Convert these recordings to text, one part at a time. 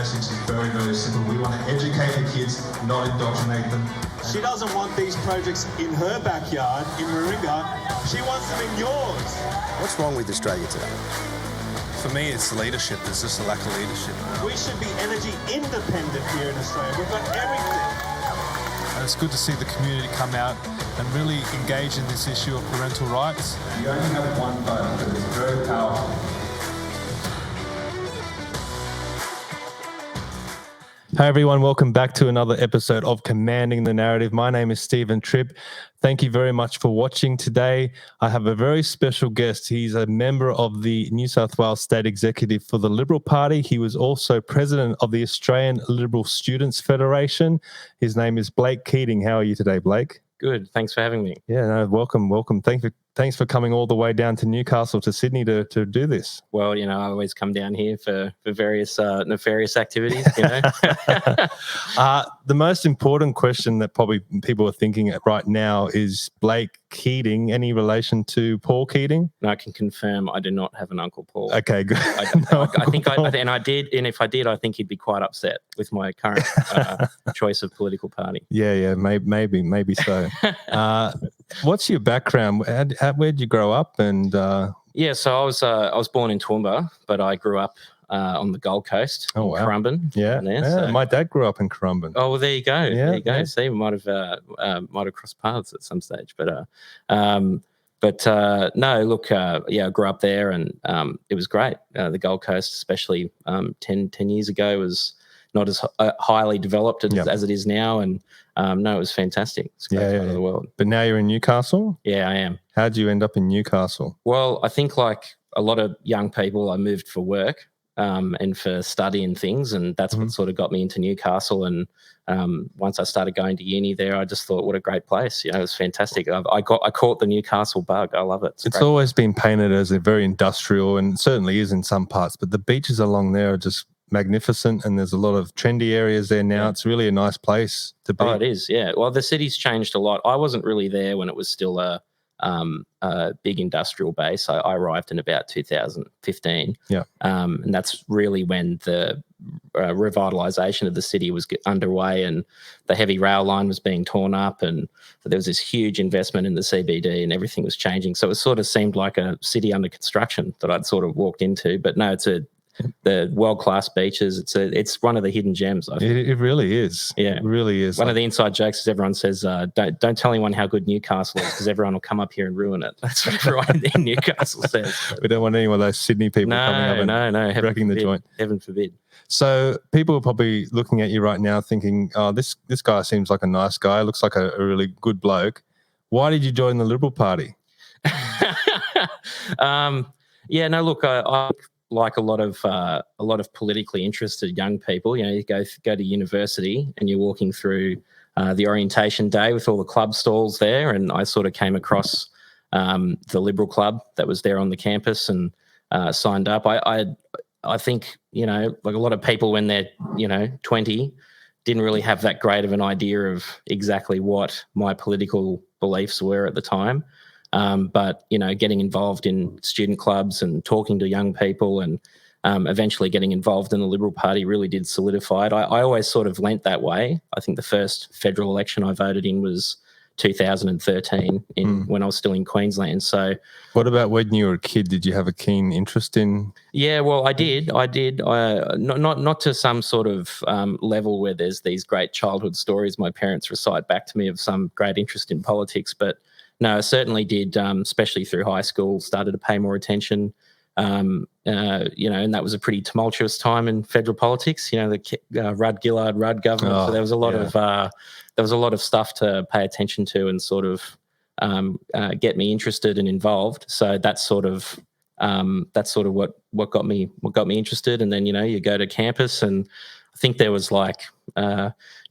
message is very, very simple. We want to educate the kids, not indoctrinate them. She doesn't want these projects in her backyard, in Warringah. She wants them in yours. What's wrong with Australia today? For me, it's leadership. There's just a lack of leadership. We should be energy independent here in Australia. We've got everything. And it's good to see the community come out and really engage in this issue of parental rights. You only have one vote, but it's very powerful. Hi everyone, welcome back to another episode of Commanding the Narrative. My name is Stephen Tripp. Thank you very much for watching today. I have a very special guest. He's a member of the New South Wales State Executive for the Liberal Party. He was also president of the Australian Liberal Students Federation. His name is Blake Keating. How are you today, Blake? Good. Thanks for having me. Yeah, no, welcome. Thanks for coming all the way down to Newcastle to Sydney to do this. Well, I always come down here for various nefarious activities, The most important question that probably people are thinking right now is Blake Keating. Any relation to Paul Keating? And I can confirm I do not have an Uncle Paul. Okay, good. I did, and if I did, I think he'd be quite upset with my current choice of political party. Yeah, maybe so. What's your background? Where'd you grow up? And So I was born in Toowoomba, but I grew up on the Gold Coast, Currumbin. Yeah. My dad grew up in Currumbin. Oh, well, there you go. Yeah, there you go. yeah. See, we might have crossed paths at some stage, but no, look, I grew up there, and it was great. The Gold Coast, especially 10 years ago, was not as highly developed as it is now, and no, it was fantastic. It's a great part of the world. But now you're in Newcastle? Yeah, I am. How'd you end up in Newcastle? Well, I think like a lot of young people, I moved for work and for study and things, and that's what sort of got me into Newcastle. And once I started going to uni there, I just thought, what a great place. It was fantastic. I caught the Newcastle bug. I love it. It's always been painted as a very industrial, and certainly is in some parts, but the beaches along there are just magnificent, and there's a lot of trendy areas there now. It's really a nice place to be. Oh, it is, yeah. Well, the city's changed a lot. I wasn't really there when it was still a big industrial base. I arrived in about 2015. Yeah. And that's really when the revitalisation of the city was underway, and the heavy rail line was being torn up, and there was this huge investment in the CBD, and everything was changing. So it sort of seemed like a city under construction that I'd sort of walked into. But no, it's the world-class beaches. It's one of the hidden gems, I think. It really is. Yeah. It really is. One of the inside jokes is everyone says, don't tell anyone how good Newcastle is, because everyone will come up here and ruin it. That's what everyone in Newcastle says. We don't want any of those Sydney people coming up and wrecking the joint. Heaven forbid. So people are probably looking at you right now thinking, oh, this guy seems like a nice guy, looks like a really good bloke. Why did you join the Liberal Party? I like a lot of politically interested young people, you go to university and you're walking through the orientation day with all the club stalls there, and I sort of came across the Liberal Club that was there on the campus and signed up. I think like a lot of people when they're 20 didn't really have that great of an idea of exactly what my political beliefs were at the time. But getting involved in student clubs and talking to young people and eventually getting involved in the Liberal Party really did solidify it. I always sort of leant that way. I think the first federal election I voted in was 2013 when I was still in Queensland. So, what about when you were a kid? Did you have a keen interest in? Yeah, well, I did. Not to some sort of level where there's these great childhood stories my parents recite back to me of some great interest in politics, but no, I certainly did, especially through high school, started to pay more attention, and that was a pretty tumultuous time in federal politics, the Rudd-Gillard-Rudd government. So there was a lot of stuff to pay attention to and sort of get me interested and involved. So that's sort of what got me interested. And then, you go to campus, and I think there was like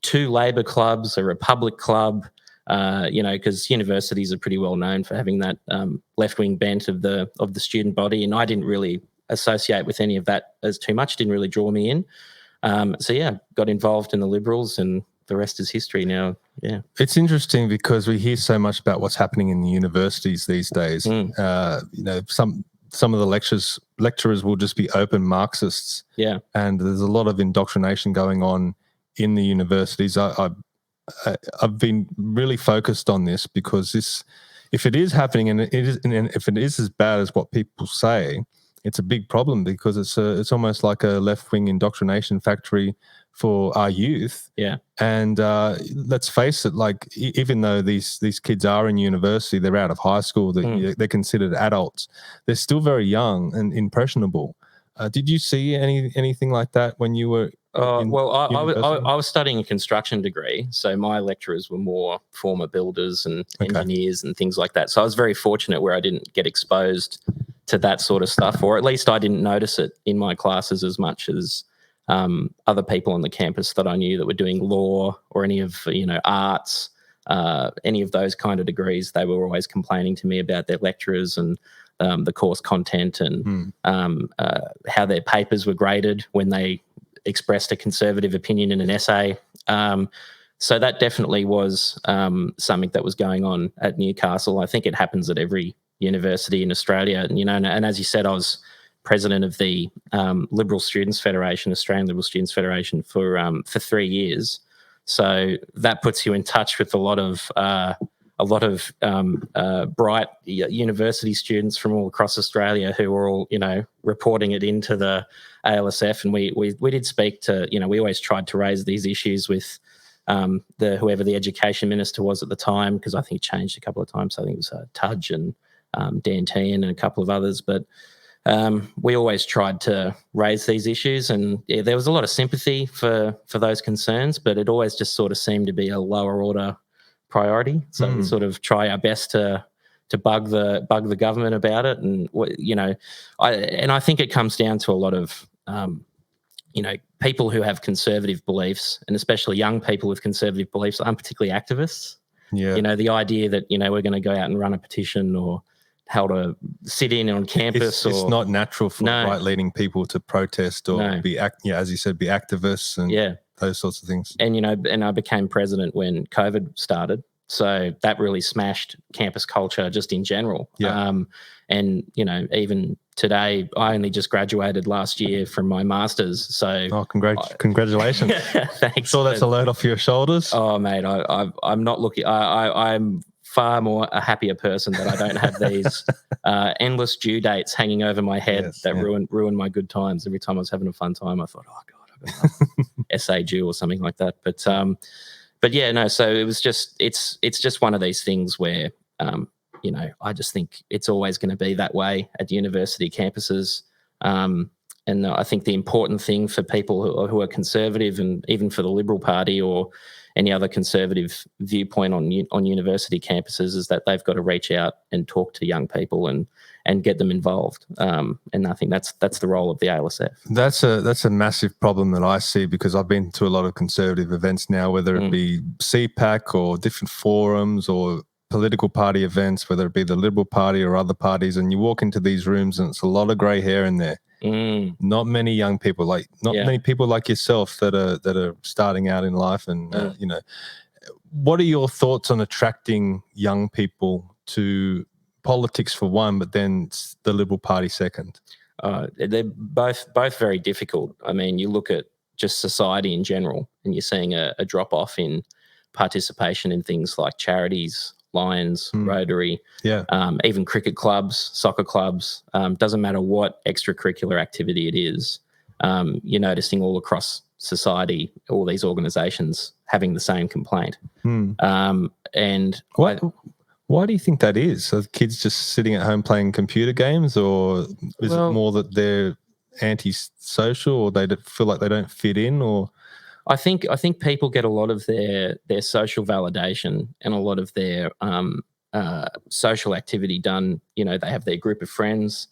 2 Labor clubs, a Republic club, because universities are pretty well known for having that left-wing bent of the student body, and I didn't really associate with any of that as too much. Didn't really draw me in. Got involved in the Liberals, and the rest is history now. Yeah, it's interesting because we hear so much about what's happening in the universities these days. some of the lecturers will just be open Marxists. Yeah. And there's a lot of indoctrination going on in the universities. I've been really focused on this because if it is happening and if it is as bad as what people say, it's a big problem because it's almost like a left-wing indoctrination factory for our youth. Yeah. And let's face it, like even though these kids are in university, they're out of high school, they're considered adults. They're still very young and impressionable. Did you see anything like that when you were? I was studying a construction degree, so my lecturers were more former builders and engineers and things like that. So I was very fortunate where I didn't get exposed to that sort of stuff, or at least I didn't notice it in my classes as much as other people on the campus that I knew that were doing law or any of arts, any of those kind of degrees. They were always complaining to me about their lecturers and the course content and how their papers were graded when they expressed a conservative opinion in an essay. So that definitely was something that was going on at Newcastle. I think it happens at every university in Australia. And as you said, I was president of the Liberal Students Federation, Australian Liberal Students Federation, for 3 years. So that puts you in touch with a lot of bright university students from all across Australia who were all, reporting it into the ALSF. And we did speak to, we always tried to raise these issues with whoever the education minister was at the time, because I think it changed a couple of times. I think it was Tudge and Dan Tehan and a couple of others. But we always tried to raise these issues, and there was a lot of sympathy for those concerns, but it always just sort of seemed to be a lower order priority. So we sort of try our best to bug the government about it, and I think it comes down to a lot of people who have conservative beliefs, and especially young people with conservative beliefs aren't particularly activists. Yeah, the idea that we're going to go out and run a petition or how to sit in on campus. It's not natural for right-leaning people to protest or be as you said, be activists and those sorts of things. And and I became president when COVID started, so that really smashed campus culture just in general. And even today, I only just graduated last year from my master's. So congratulations! Thanks. So that's a load off your shoulders. Oh, mate, I'm not looking. I'm far more a happier person that I don't have these endless due dates hanging over my head ruin my good times. Every time I was having a fun time, I thought, oh God, I've got an essay due or something like that. But yeah, no. So it was just it's just one of these things where I just think it's always going to be that way at university campuses. And I think the important thing for people who are conservative, and even for the Liberal Party or any other conservative viewpoint on university campuses, is that they've got to reach out and talk to young people and get them involved. And I think that's the role of the ALSF. That's a massive problem that I see, because I've been to a lot of conservative events now, whether it be CPAC or different forums or political party events, whether it be the Liberal Party or other parties, and you walk into these rooms and it's a lot of grey hair in there. Not many young people, many people like yourself that are starting out in life. And what are your thoughts on attracting young people to politics for one, but then the Liberal Party second? They're both very difficult. I mean, you look at just society in general, and you're seeing a drop off in participation in things like charities, Lions, Rotary, even cricket clubs, soccer clubs. Doesn't matter what extracurricular activity it is. You're noticing all across society, all these organisations having the same complaint. And why do you think that is? Are kids just sitting at home playing computer games, or is it more that they're anti-social, or they feel like they don't fit in, or? I think people get a lot of their social validation and a lot of their social activity done. They have their group of friends.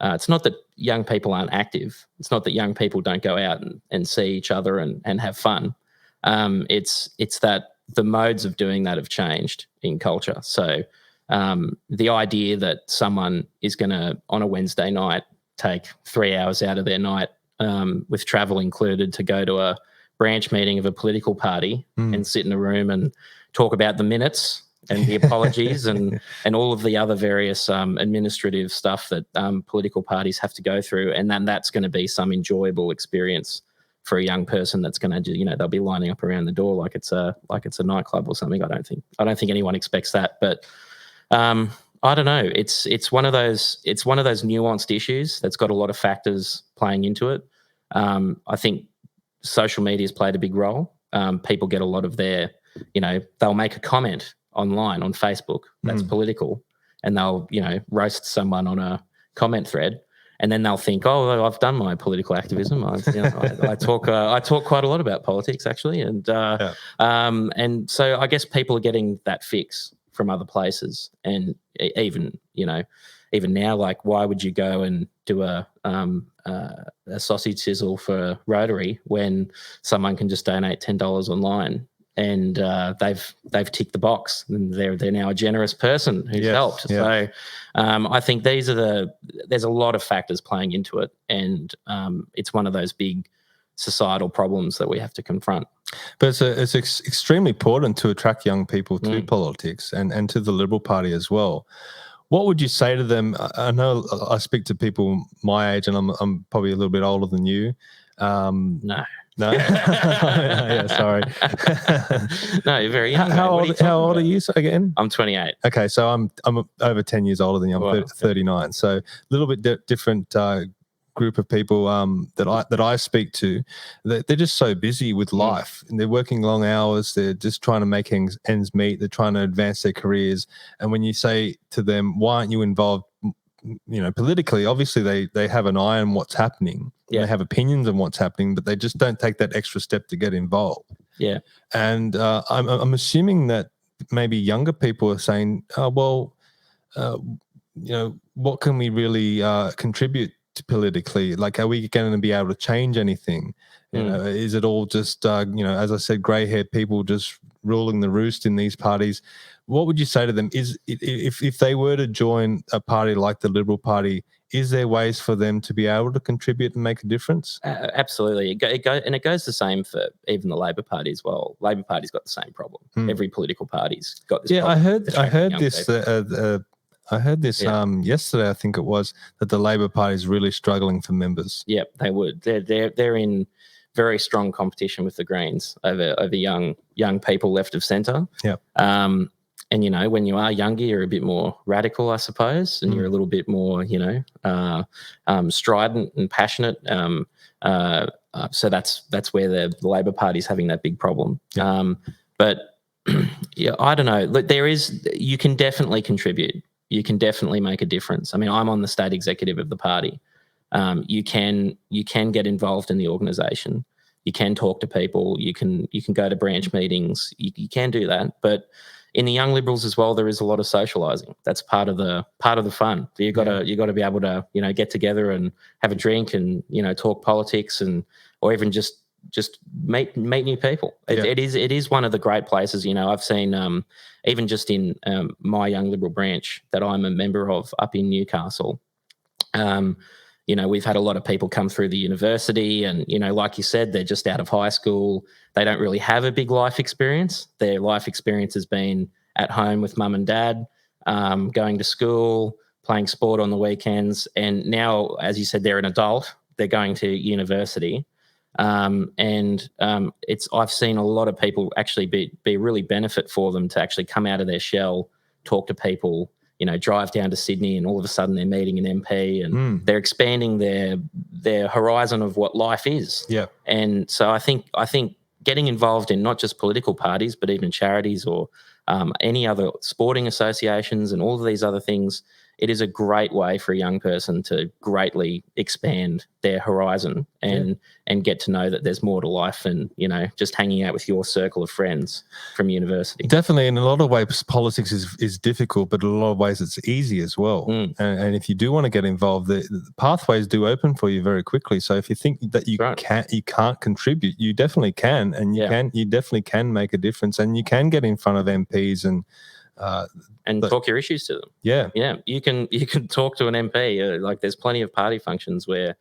It's not that young people aren't active. It's not that young people don't go out and see each other and have fun. It's that the modes of doing that have changed in culture. So the idea that someone is going to, on a Wednesday night, take 3 hours out of their night, with travel included, to go to a branch meeting of a political party and sit in a room and talk about the minutes and the apologies and all of the other various administrative stuff that political parties have to go through, and then that's going to be some enjoyable experience for a young person that's going to, they'll be lining up around the door like it's a nightclub or something. I don't think anyone expects that, but I don't know. It's one of those nuanced issues that's got a lot of factors playing into it. I think social media has played a big role. People get a lot of their, they'll make a comment online on Facebook that's political, and they'll, roast someone on a comment thread, and then they'll think, oh, I've done my political activism. I talk quite a lot about politics actually, and so I guess people are getting that fix from other places, and even now, like, why would you go and do a sausage sizzle for Rotary when someone can just donate $10 online, and they've ticked the box, and they're now a generous person who's helped. So I think there's a lot of factors playing into it, and it's one of those big societal problems that we have to confront. But it's extremely important to attract young people to politics and to the Liberal Party as well. What would you say to them? I know I speak to people my age, and I'm probably a little bit older than you. No. Yeah, sorry. No, you're very young. How old are you again? I'm 28. Okay, so I'm over 10 years older than you. I'm 39. So a little bit different group of people that I speak to. They're just so busy with life, and they're working long hours. They're just trying to make ends meet. They're trying to advance their careers. And when you say to them, why aren't you involved, politically, obviously they have an eye on what's happening. They have opinions on what's happening, but they just don't take that extra step to get involved. Yeah. And I'm assuming that maybe younger people are saying, what can we really contribute politically? Like, are we going to be able to change anything? Is it all just as I said, grey-haired people just ruling the roost in these parties? What would you say to them? Is if they were to join a party like the Liberal Party, is there ways for them to be able to contribute and make a difference? Absolutely. It goes the same for even the Labor Party as well. Labor Party's got the same problem. Every political party's got this problem. I heard this. I heard this yesterday, I think it was, that the Labor Party is really struggling for members. Yep, they would. They're in very strong competition with the Greens over young people left of centre. Yep. And when you are younger, you're a bit more radical, I suppose, and you're a little bit more, strident and passionate. So that's where the Labor Party's having that big problem. Yep. But I don't know. Look, you can definitely contribute. You can definitely make a difference. I mean, I'm on the state executive of the party. You can get involved in the organisation. You can talk to people. You can go to branch meetings. You can do that. But in the Young Liberals as well, there is a lot of socialising. That's part of the fun. You got to be able to get together and have a drink and talk politics or even just meet new people. It is one of the great places. I've seen even just in my Young Liberal branch that I'm a member of up in Newcastle. We've had a lot of people come through the university, and like you said, they're just out of high school. They don't really have a big life experience. Their life experience has been at home with mum and dad, going to school, playing sport on the weekends, and now, as you said, they're an adult. They're going to university. I've seen a lot of people actually be really benefit for them to actually come out of their shell, talk to people, drive down to Sydney, and all of a sudden they're meeting an MP and they're expanding their horizon of what life is. Yeah. And so I think getting involved in not just political parties, but even charities or any other sporting associations and all of these other things, it is a great way for a young person to greatly expand their horizon and get to know that there's more to life than, just hanging out with your circle of friends from university. Definitely. In a lot of ways, politics is difficult, but in a lot of ways it's easy as well. And if you do want to get involved, the pathways do open for you very quickly. So if you think that you can't contribute, you definitely can, and you definitely can make a difference, and you can get in front of MPs and talk your issues to them. Yeah. You can talk to an MP. Like, there's plenty of party functions where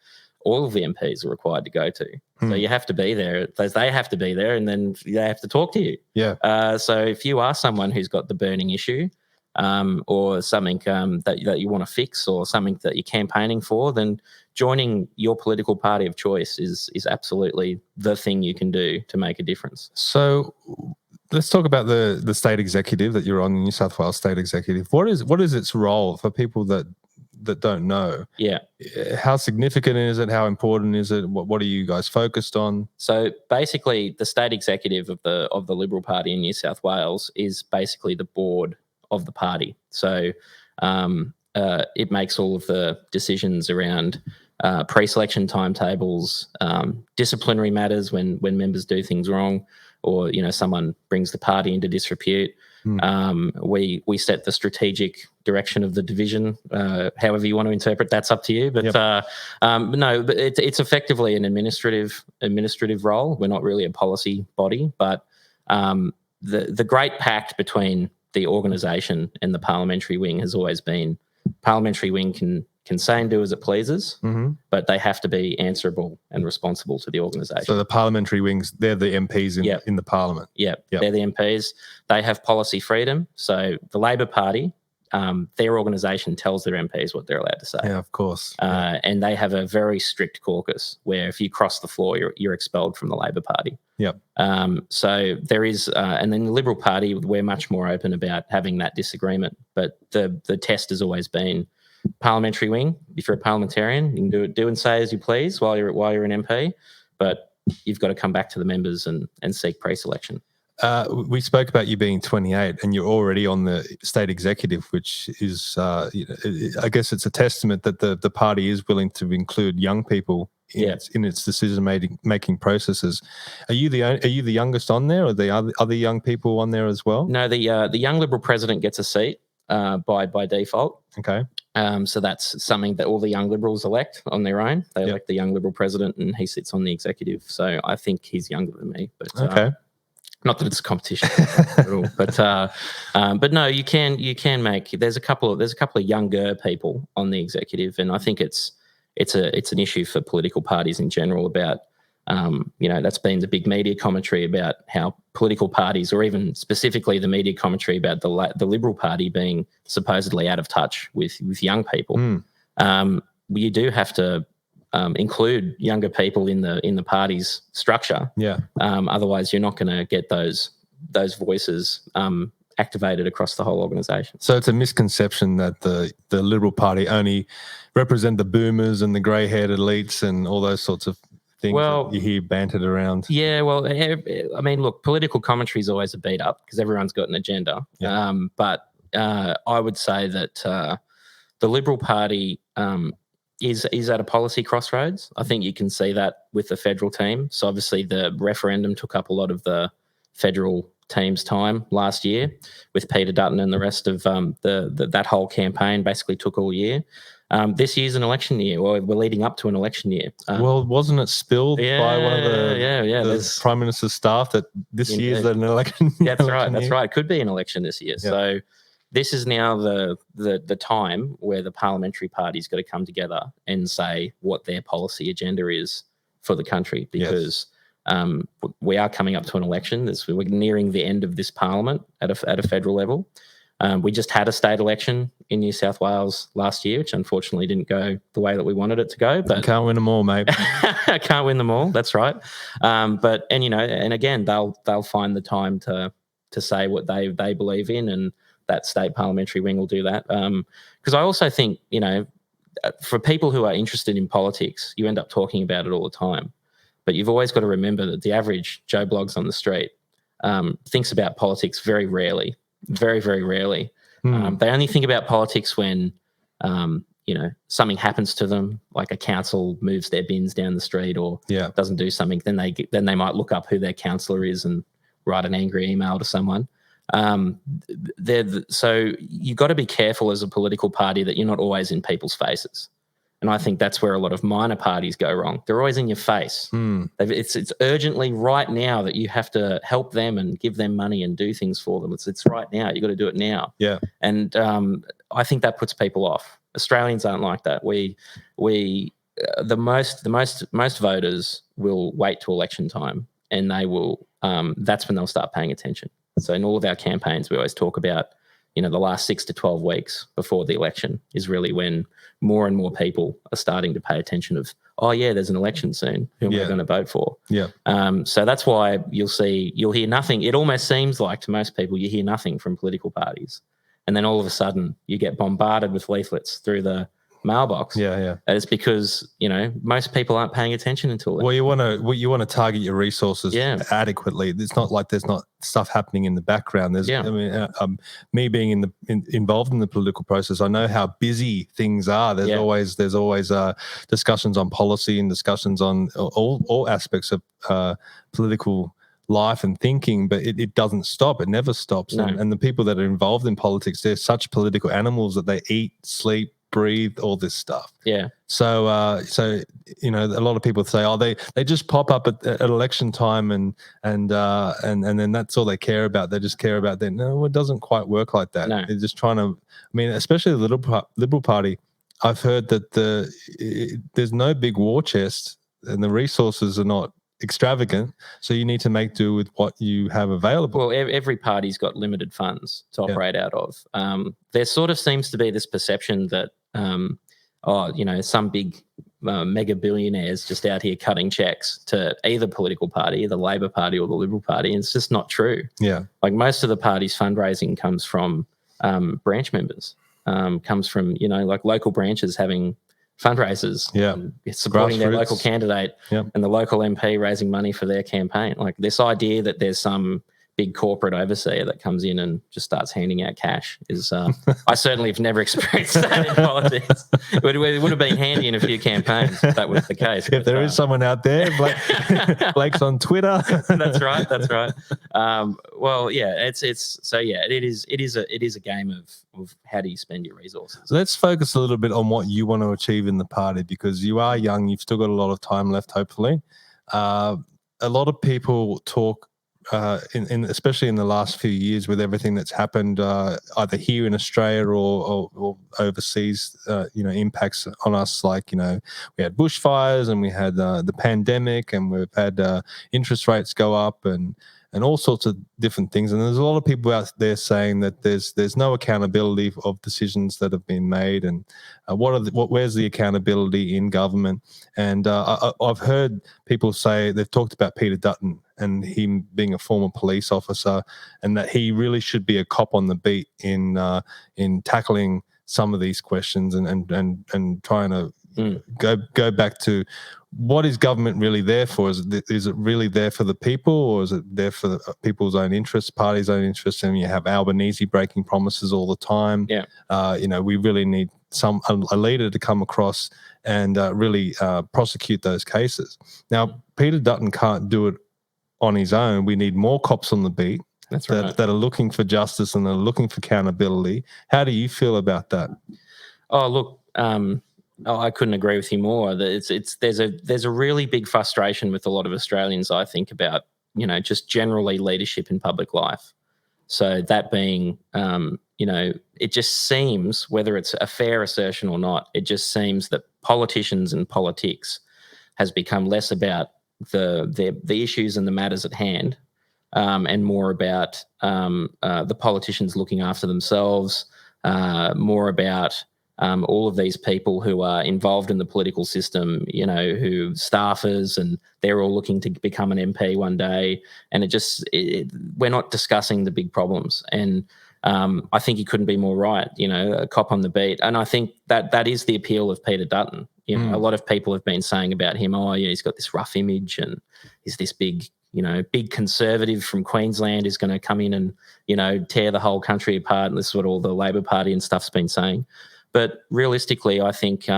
all of the MPs are required to go to. So you have to be there. They have to be there, and then they have to talk to you. Yeah. So if you are someone who's got the burning issue, or something that you want to fix, or something that you're campaigning for, then joining your political party of choice is absolutely the thing you can do to make a difference. So let's talk about the state executive that you're on, the New South Wales state executive. What is its role for people that don't know? Yeah. How significant is it? How important is it? What are you guys focused on? So basically, the state executive of the Liberal Party in New South Wales is basically the board of the party. So it makes all of the decisions around pre-selection timetables, disciplinary matters when members do things wrong, or someone brings the party into disrepute. We set the strategic direction of the division. However you want to interpret, that's up to you. But no, but it's effectively an administrative role. We're not really a policy body, but the great pact between the organisation and the parliamentary wing has always been parliamentary wing can say and do as it pleases, but they have to be answerable and responsible to the organisation. So the parliamentary wings, they're the MPs in the parliament. Yep, they're the MPs. They have policy freedom. So the Labor Party, their organisation tells their MPs what they're allowed to say. Yeah, of course. And they have a very strict caucus where if you cross the floor, you're expelled from the Labor Party. Yep. So there is, and then the Liberal Party, we're much more open about having that disagreement. But the test has always been parliamentary wing. If you're a parliamentarian, you can do and say as you please while you're an MP, but you've got to come back to the members and seek pre-selection. We spoke about you being 28 and you're already on the state executive, which is, I guess it's a testament that the party is willing to include young people in its decision making processes. Are you the youngest on there, or the other young people on there as well? No, the young Liberal president gets a seat by default. Okay. So that's something that all the young Liberals elect on their own. They elect the young Liberal president, and he sits on the executive. So I think he's younger than me. But okay. Not that it's a competition at all, but no, you can make. There's a couple of younger people on the executive, and I think it's an issue for political parties in general about. That's been the big media commentary about how political parties, or even specifically the media commentary about the Liberal Party being supposedly out of touch with young people. You do have to include younger people in the party's structure. Yeah. Otherwise, you're not going to get those voices activated across the whole organisation. So it's a misconception that the Liberal Party only represent the boomers and the grey-haired elites and all those sorts of things that you hear bantered around. Yeah, well, I mean, look, political commentary is always a beat up because everyone's got an agenda. Yeah. But I would say that the Liberal Party is at a policy crossroads. I think you can see that with the federal team. So obviously the referendum took up a lot of the federal team's time last year, with Peter Dutton and the rest of that whole campaign basically took all year. This year's an election year. Well, we're leading up to an election year. Well, wasn't it spilled by one of the Prime Minister's staff that this year's an election? That's right. That's right. It could be an election this year. Yeah. So this is now the time where the parliamentary party's got to come together and say what their policy agenda is for the country, because we are coming up to an election. We're nearing the end of this parliament at a federal level. We just had a state election in New South Wales last year, which unfortunately didn't go the way that we wanted it to go. But can't win them all, mate. Can't win them all. That's right. And again, they'll find the time to say what they believe in, and that state parliamentary wing will do that. Because I also think, for people who are interested in politics, you end up talking about it all the time. But you've always got to remember that the average Joe Bloggs on the street thinks about politics very rarely. Very, very rarely. They only think about politics when, something happens to them, like a council moves their bins down the street or doesn't do something. Then they might look up who their councillor is and write an angry email to someone. So you've got to be careful as a political party that you're not always in people's faces. And I think that's where a lot of minor parties go wrong. They're always in your face. It's urgently right now that you have to help them and give them money and do things for them. It's right now. You've got to do it now. Yeah. And I think that puts people off. Australians aren't like that. We most voters will wait till election time, and they will. That's when they'll start paying attention. So in all of our campaigns, we always talk about, the last 6 to 12 weeks before the election is really when more and more people are starting to pay attention of, oh yeah, there's an election soon. Who am I going to vote for? Yeah. So that's why you'll hear nothing. It almost seems like to most people you hear nothing from political parties, and then all of a sudden you get bombarded with leaflets through the mailbox. Yeah. And it's because most people aren't paying attention until then. Well, you want to target your resources adequately. It's not like there's not stuff happening in the background. There's, I mean, me being involved in the political process, I know how busy things are. There's always discussions on policy and discussions on all aspects of political life and thinking, but it doesn't stop. It never stops. No. And the people that are involved in politics, they're such political animals that they eat, sleep, breathe all this stuff. Yeah. So a lot of people say, they just pop up at election time and then that's all they care about. They just care about that. No, it doesn't quite work like that. No. They're just trying to. I mean, especially the Liberal Party. I've heard that there's no big war chest and the resources are not extravagant, so you need to make do with what you have available. Well, every party's got limited funds to operate out of. There sort of seems to be this perception that, some big mega billionaires just out here cutting checks to either political party, the Labor Party or the Liberal Party, and it's just not true. Yeah. Like most of the party's fundraising comes from branch members, comes from, like local branches having fundraisers, supporting their local candidate and the local MP raising money for their campaign. Like this idea that there's some big corporate overseer that comes in and just starts handing out cash is, I certainly have never experienced that in politics. It would have been handy in a few campaigns if that was the case. If there is someone out there, Blake's on Twitter. That's right. It is a game of how do you spend your resources. Let's focus a little bit on what you want to achieve in the party, because you are young, you've still got a lot of time left, hopefully. A lot of people talk, especially in the last few years with everything that's happened, either here in Australia or overseas, impacts on us. Like, we had bushfires and we had the pandemic, and we've had interest rates go up and all sorts of different things. And there's a lot of people out there saying that there's no accountability of decisions that have been made, and where's the accountability in government? And I've heard people say, they've talked about Peter Dutton and him being a former police officer, and that he really should be a cop on the beat in tackling some of these questions and trying to go back to, what is government really there for? Is it really there for the people, or is it there for the people's own interests, parties' own interests? And you have Albanese breaking promises all the time. We really need a leader to come across and really prosecute those cases. Now, Peter Dutton can't do it on his own. We need more cops on the beat. That's right. That are looking for justice and are looking for accountability. How do you feel about that? Oh, look, I couldn't agree with you more. There's a really big frustration with a lot of Australians, I think, about, just generally leadership in public life. So that being, it just seems, whether it's a fair assertion or not, it just seems that politicians and politics has become less about the issues and the matters at hand, and more about the politicians looking after themselves, more about all of these people who are involved in the political system, who staffers, and they're all looking to become an MP one day. And we're not discussing the big problems. And I think he couldn't be more right, a cop on the beat. And I think that is the appeal of Peter Dutton. A lot of people have been saying about him, he's got this rough image and he's this big conservative from Queensland who's going to come in and, tear the whole country apart. And this is what all the Labor Party and stuff's been saying. But realistically, I think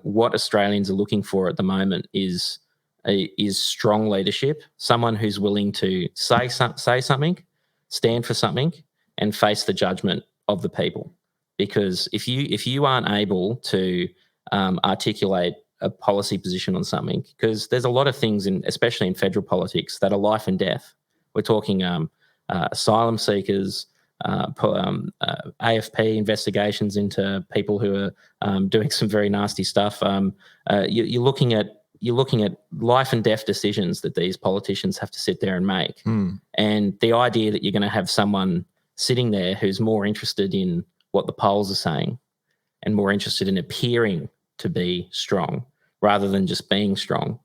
what Australians are looking for at the moment is strong leadership, someone who's willing to say something, stand for something, and face the judgment of the people. Because if you aren't able to articulate a policy position on something, because there's a lot of things, especially in federal politics, that are life and death. We're talking asylum seekers, AFP investigations into people who are doing some very nasty stuff. You're looking at life and death decisions that these politicians have to sit there and make. And the idea that you're going to have someone sitting there who's more interested in what the polls are saying and more interested in appearing to be strong rather than just being strong,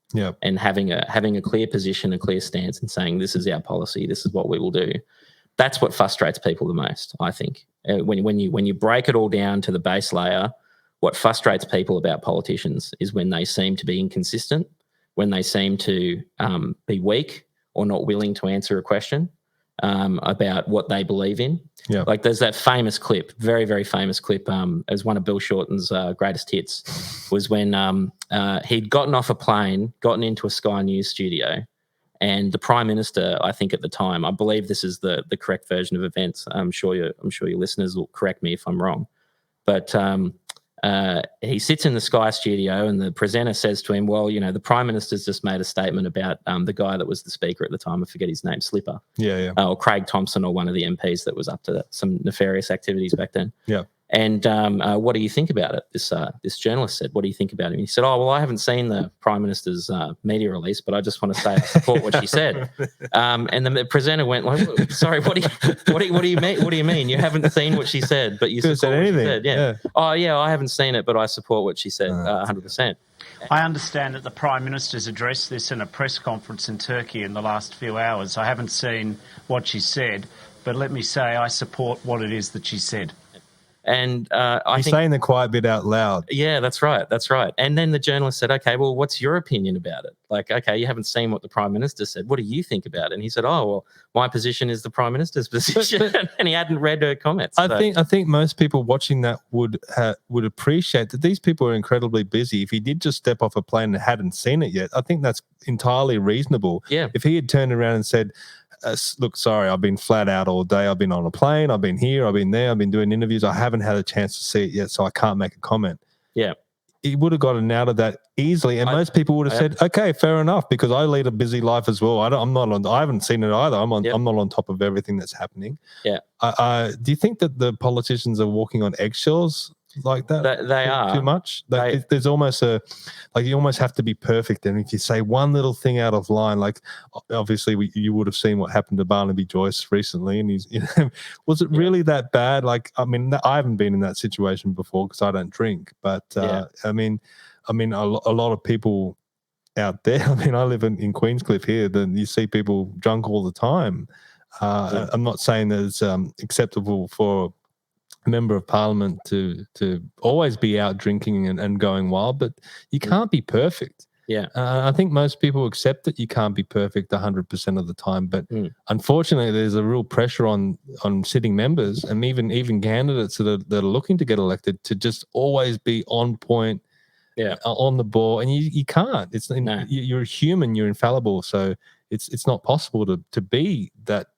and having a clear position, a clear stance, and saying this is our policy, this is what we will do. That's what frustrates people the most, I think. When you break it all down to the base layer, what frustrates people about politicians is when they seem to be inconsistent, when they seem to be weak or not willing to answer a question about what they believe in. Like there's that famous clip, very, very famous clip, as one of Bill Shorten's greatest hits, was when he'd gotten off a plane, gotten into a Sky News studio, and the Prime Minister, I think at the time, I believe this is the correct version of events. I'm sure your listeners will correct me if I'm wrong, but he sits in the Sky studio and the presenter says to him, well, the Prime Minister's just made a statement about the guy that was the Speaker at the time. I forget his name, Slipper. Or Craig Thompson, or one of the MPs that was up to some nefarious activities back then. And what do you think about it? This journalist said, what do you think about him? He said, oh, well, I haven't seen the Prime Minister's media release, but I just want to say I support what she said. And the presenter went, like, sorry, what do you mean? What do you mean? You haven't seen what she said, but you support what she said? Yeah. Oh, yeah, I haven't seen it, but I support what she said 100%. I understand that the Prime Minister's addressed this in a press conference in Turkey in the last few hours. I haven't seen what she said, but let me say I support what it is that she said. And You're saying the quiet bit out loud. Yeah, that's right. And then the journalist said, okay, well, what's your opinion about it? Like, okay, you haven't seen what the Prime Minister said. What do you think about it? And he said, oh, well, my position is the Prime Minister's position. And he hadn't read her comments. I think most people watching that would appreciate that these people are incredibly busy. If he did just step off a plane and hadn't seen it yet, I think that's entirely reasonable. Yeah. If he had turned around and said, look, sorry, I've been flat out all day. I've been on a plane. I've been here. I've been there. I've been doing interviews. I haven't had a chance to see it yet, so I can't make a comment. Yeah. He would have gotten out of that easily, and most people would have said, okay, fair enough, because I lead a busy life as well. I haven't seen it either. I'm not on top of everything that's happening. Yeah. Do you think that the politicians are walking on eggshells like that? They are too much. There's almost you almost have to be perfect, and if you say one little thing out of line, like obviously you would have seen what happened to Barnaby Joyce recently, and he's was it really that bad? Like, I mean, I haven't been in that situation before because I don't drink, but I mean a lot of people out there. I mean, I live in Queenscliff here. Then you see people drunk all the time. I'm not saying that it's acceptable for Member of Parliament to always be out drinking and going wild, but you can't be perfect. Yeah. I think most people accept that you can't be perfect 100% of the time, but unfortunately there's a real pressure on sitting members and even candidates that are looking to get elected to just always be on point, on the ball, and you can't. You're a human, you're infallible, so it's not possible to be that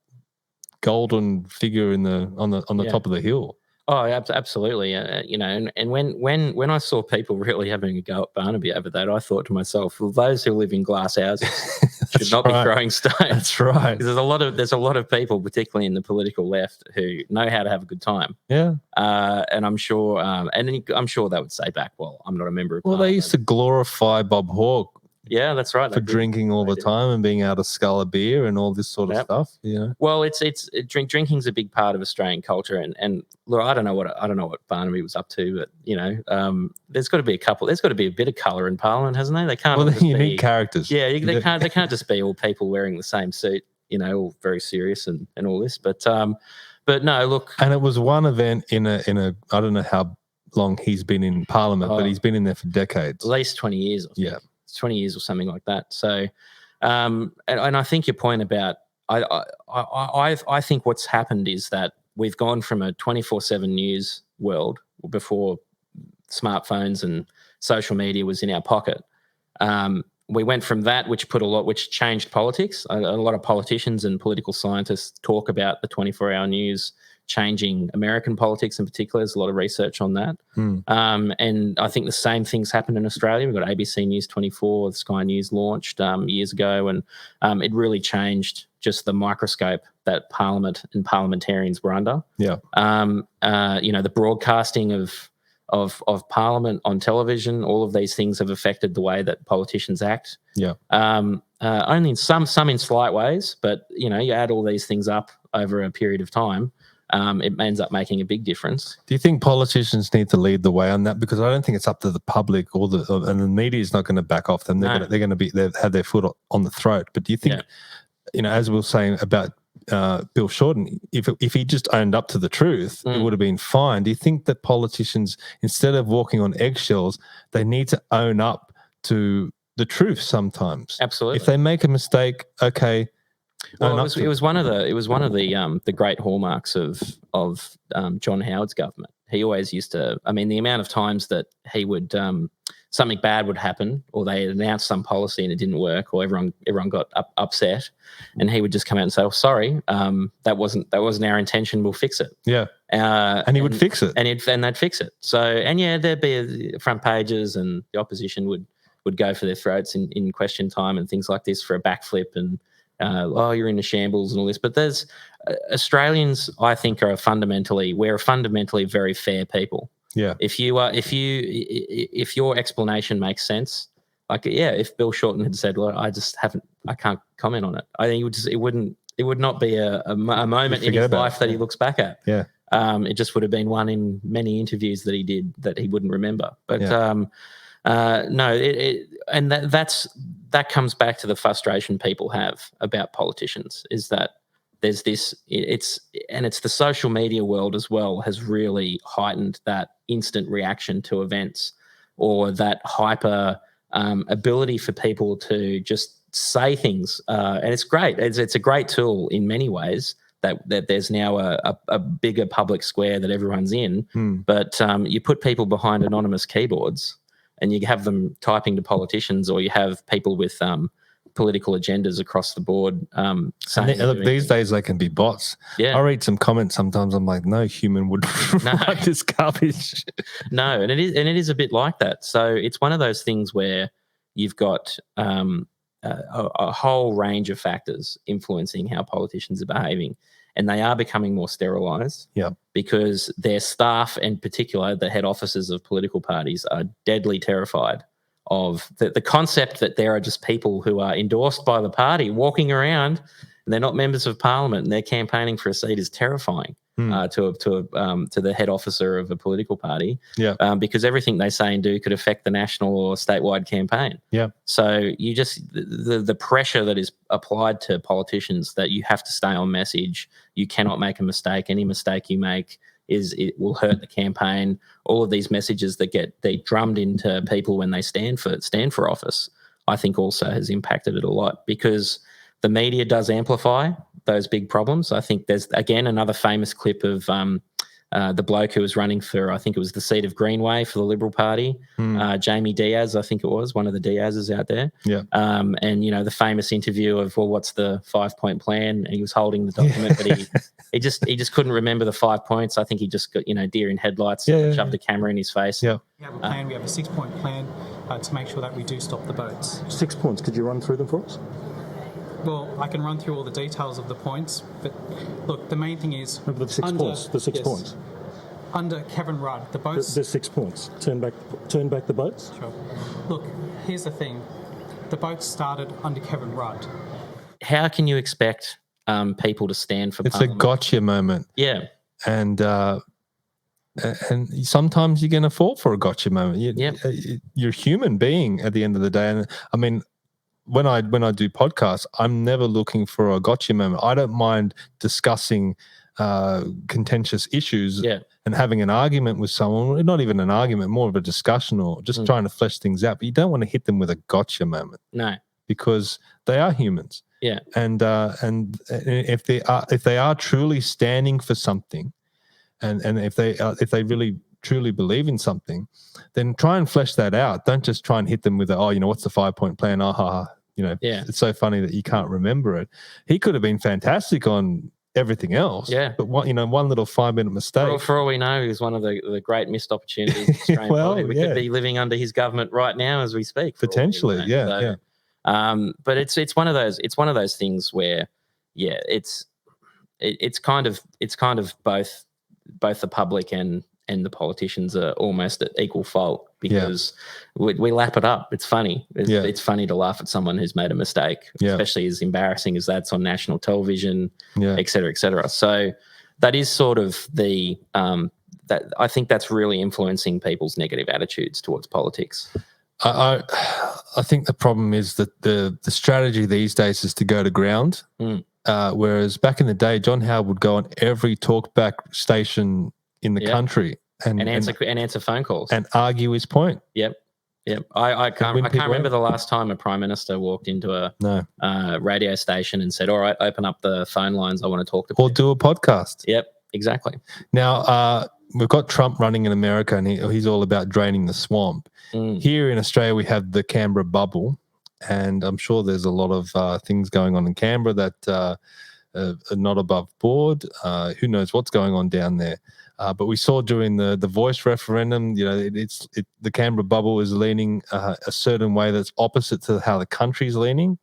golden figure on the top of the hill. Oh, absolutely. And when I saw people really having a go at Barnaby over that, I thought to myself, well, those who live in glass houses should not be throwing stones. That's right. Because there's a lot of people, particularly in the political left, who know how to have a good time. Yeah. And I'm sure, I'm sure they would say back, well, I'm not a member of Parliament. Well, they used to glorify Bob Hawke. Yeah, that's right. For drinking all the time and being able to scull a beer and all this sort of stuff. Well, drinking's a big part of Australian culture, and look, I don't know what Barnaby was up to, but there's got to be a bit of colour in Parliament, hasn't there? They can't. Well, you need characters. Yeah, they can't just be all people wearing the same suit, all very serious and all this. But no, look. And it was one event in a I don't know how long he's been in Parliament, but he's been in there for decades, at least 20 years. 20 years or something like that. So, and I think your point about, I think what's happened is that we've gone from a 24/7 news world before smartphones and social media was in our pocket. We went from that, which changed politics. A lot of politicians and political scientists talk about the 24-hour news changing American politics in particular. There's a lot of research on that. And I think the same things happened in Australia. We've got ABC News 24, the Sky News launched years ago, and it really changed just the microscope that Parliament and parliamentarians were under. Yeah. The broadcasting of Parliament on television, all of these things have affected the way that politicians act. Yeah. Only in some in slight ways, but you add all these things up over a period of time, it ends up making a big difference. Do you think politicians need to lead the way on that? Because I don't think it's up to the public and the media is not going to back off them. They've had their foot on the throat. But do you think, as we were saying about Bill Shorten, if he just owned up to the truth, it would have been fine. Do you think that politicians, instead of walking on eggshells, they need to own up to the truth sometimes? Absolutely. If they make a mistake, okay. Well, it was one of the great hallmarks of John Howard's government. He always used to. I mean, the amount of times that he would something bad would happen, or they announced some policy and it didn't work, or everyone got upset, and he would just come out and say, "Oh, sorry, that wasn't our intention. We'll fix it." Yeah, and he would fix it, and they'd fix it. So, there'd be front pages, and the opposition would go for their throats in question time and things like this for a backflip and. You're in a shambles and all this, but there's Australians. I think we're fundamentally very fair people. Yeah. If your explanation makes sense, if Bill Shorten had said, "Well, I can't comment on it," I think it would not be a moment in his life that he looks back at. Yeah. It just would have been one in many interviews that he did that he wouldn't remember. But that comes back to the frustration people have about politicians, is that there's this, it's the social media world as well has really heightened that instant reaction to events, or that hyper ability for people to just say things. And it's great. It's a great tool in many ways that there's now a bigger public square that everyone's in. But you put people behind anonymous keyboards, and you have them typing to politicians, or you have people with political agendas across the board. These days they can be bots. Yeah. I read some comments sometimes. I'm like, no human would write this garbage. No, and it is a bit like that. So it's one of those things where you've got a whole range of factors influencing how politicians are behaving. And they are becoming more sterilised, because their staff, in particular, the head officers of political parties, are deadly terrified of the concept that there are just people who are endorsed by the party walking around, and they're not members of parliament, and they're campaigning for a seat is terrifying to the head officer of a political party, because everything they say and do could affect the national or statewide campaign. Yeah. So you just the pressure that is applied to politicians, that you have to stay on message, you cannot make a mistake. Any mistake you make it will hurt the campaign. All of these messages that they drummed into people when they stand for office, I think also has impacted it a lot, because the media does amplify those big problems. I think there's, again, another famous clip of the bloke who was running for, I think it was the seat of Greenway for the Liberal Party, Jamie Diaz, I think it was, one of the Diazes out there. Yeah. And, the famous interview of, well, what's the 5-point plan? And he was holding the document, but he just couldn't remember the 5 points. I think he just got, deer in headlights, shoved a camera in his face. Yeah. We have a plan. We have a 6-point plan to make sure that we do stop the boats. 6 points. Could you run through them for us? Well, I can run through all the details of the points, but look, the main thing is... No, but the 6 points. Under Kevin Rudd, the boats... There's 6 points. Turn back the boats? Sure. Look, here's the thing. The boats started under Kevin Rudd. How can you expect people to stand for It's Parliament? a gotcha moment. Yeah. And sometimes you're going to fall for a gotcha moment. You're a human being at the end of the day. And I mean... When I do podcasts, I'm never looking for a gotcha moment. I don't mind discussing contentious issues and having an argument with someone. Not even an argument, more of a discussion, or just trying to flesh things out. But you don't want to hit them with a gotcha moment. No, because they are humans. Yeah, and if they are truly standing for something, and if they really truly believe in something, then try and flesh that out. Don't just try and hit them with what's the 5-point plan? It's so funny that you can't remember it. He could have been fantastic on everything else. Yeah. But one little 5-minute mistake. For all we know, he was one of the great missed opportunities in Australian politics. We could be living under his government right now as we speak. Potentially, But it's one of those things where, it's it's kind of both the public and the politicians are almost at equal fault because we lap it up. It's funny. It's funny to laugh at someone who's made a mistake, especially as embarrassing as that's on national television, et cetera, et cetera. So that is sort of the that I think that's really influencing people's negative attitudes towards politics. I think the problem is that the strategy these days is to go to ground, whereas back in the day, John Howard would go on every talkback station in the country and answer phone calls and argue his point. Yep. I can't remember the last time a prime minister walked into a radio station and said, "All right, open up the phone lines. I want to talk to people." Or do a podcast. Yep, exactly. Now we've got Trump running in America, and he's all about draining the swamp. Here in Australia, we have the Canberra bubble, and I'm sure there's a lot of things going on in Canberra that are not above board. Who knows what's going on down there? But we saw during the Voice referendum, the Canberra bubble is leaning a certain way that's opposite to how the country's leaning.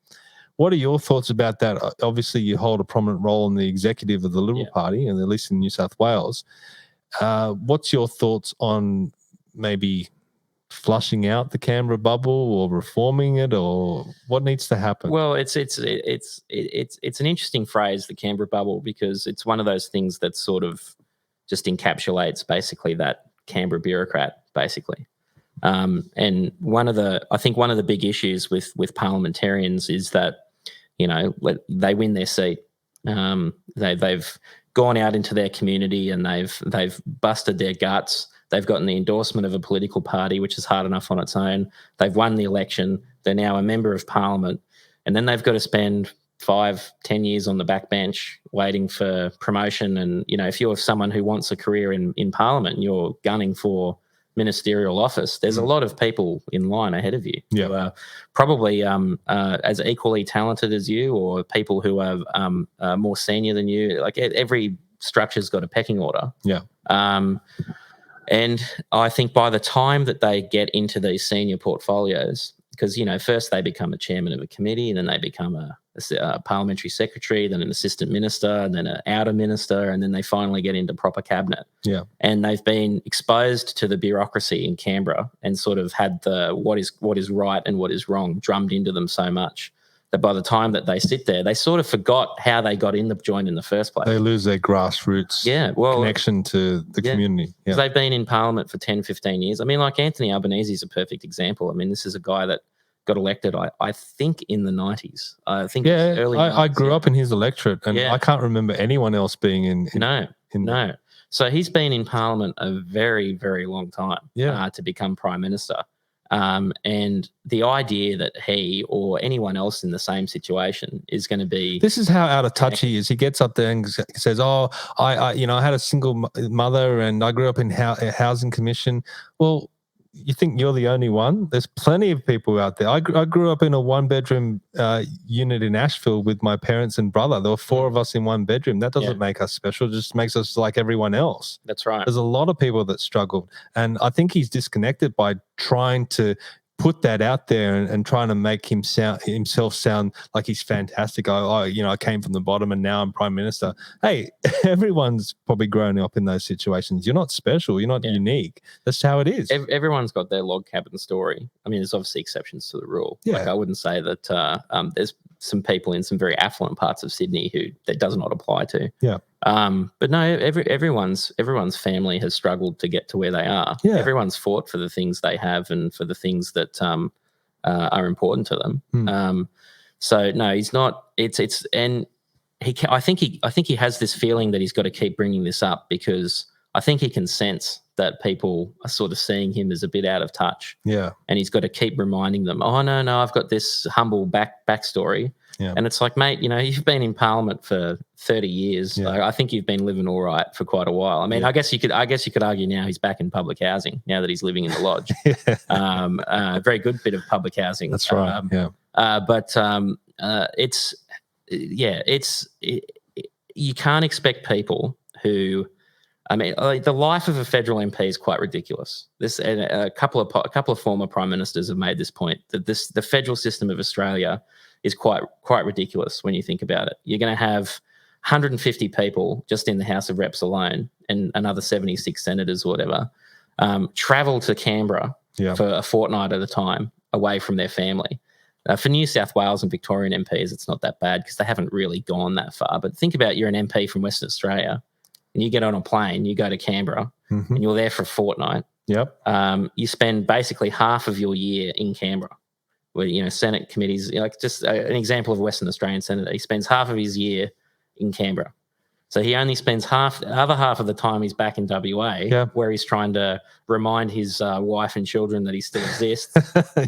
What are your thoughts about that? Obviously, you hold a prominent role in the executive of the Liberal Party, and at least in New South Wales. What's your thoughts on maybe flushing out the Canberra bubble or reforming it, or what needs to happen? Well, it's an interesting phrase, the Canberra bubble, because it's one of those things that sort of just encapsulates basically that Canberra bureaucrat, basically. And I think one of the big issues with parliamentarians is that, they win their seat. They've gone out into their community and they've busted their guts. They've gotten the endorsement of a political party, which is hard enough on its own. They've won the election. They're now a member of parliament. And then they've got to spend 5-10 years on the backbench waiting for promotion. And, if you're someone who wants a career in parliament and you're gunning for ministerial office, there's a lot of people in line ahead of you who are probably as equally talented as you, or people who are more senior than you. Like every structure's got a pecking order. And I think by the time that they get into these senior portfolios, because, first they become a chairman of a committee, and then they become a parliamentary secretary, then an assistant minister, and then an outer minister, and then they finally get into proper cabinet. And they've been exposed to the bureaucracy in Canberra and sort of had the what is right and what is wrong drummed into them so much that by the time that they sit there, they sort of forgot how they got in the joint in the first place. They lose their grassroots connection to the community. They've been in parliament for 10, 15 years. I mean, like Anthony Albanese is a perfect example. I mean, this is a guy that got elected, I think, in the 90s. I think early 90s. I grew up in his electorate, and I can't remember anyone else being in No. So he's been in parliament a very, very long time to become prime minister. And the idea that he or anyone else in the same situation is going to be... This is how out of touch he is. He gets up there and says, I had a single mother and I grew up in a housing commission. Well, you think you're the only one? There's plenty of people out there. I grew up in a one-bedroom unit in Asheville with my parents and brother. There were 4 of us in one bedroom. That doesn't make us special. It just makes us like everyone else. That's right. There's a lot of people that struggled. And I think he's disconnected by trying to put that out there and trying to make himself sound like he's fantastic. I came from the bottom and now I'm prime minister. Hey, everyone's probably grown up in those situations. You're not special. You're not unique. That's how it is. Everyone's got their log cabin story. I mean, there's obviously exceptions to the rule. Like, I wouldn't say that there's some people in some very affluent parts of Sydney who that does not apply to. But no, everyone's family has struggled to get to where they are. Everyone's fought for the things they have and for the things that are important to them. So no, he's not. I think he has this feeling that he's got to keep bringing this up because I think he can sense that people are sort of seeing him as a bit out of touch. And he's got to keep reminding them, oh, no, I've got this humble backstory. And it's like, mate, you've been in parliament for 30 years. I think you've been living all right for quite a while. I mean, I guess you could argue now he's back in public housing now that he's living in the lodge. Very good bit of public housing. That's right. You can't expect people who, I mean, the life of a federal MP is quite ridiculous. A couple of former prime ministers have made this point that the federal system of Australia is quite ridiculous when you think about it. You're going to have 150 people just in the House of Reps alone, and another 76 senators or whatever, travel to Canberra for a fortnight at a time away from their family. For New South Wales and Victorian MPs, it's not that bad because they haven't really gone that far. But think about you're an MP from Western Australia and you get on a plane, you go to Canberra and you're there for a fortnight. You spend basically half of your year in Canberra, where, you know, Senate committees, like just an example of a Western Australian senator, he spends half of his year in Canberra. So he only spends the other half of the time he's back in WA, where he's trying to remind his wife and children that he still exists,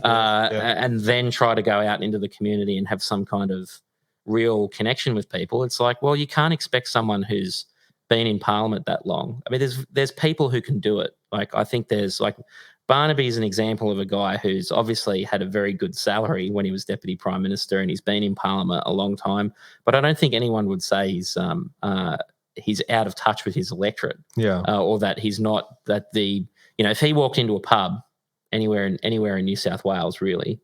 and then try to go out into the community and have some kind of real connection with people. It's like, well, you can't expect someone who's been in Parliament that long. I mean, there's people who can do it. Like, I think there's like Barnaby is an example of a guy who's obviously had a very good salary when he was Deputy Prime Minister, and he's been in Parliament a long time. But I don't think anyone would say he's out of touch with his electorate, or that he's not, that the, you know, if he walked into a pub anywhere in New South Wales, really,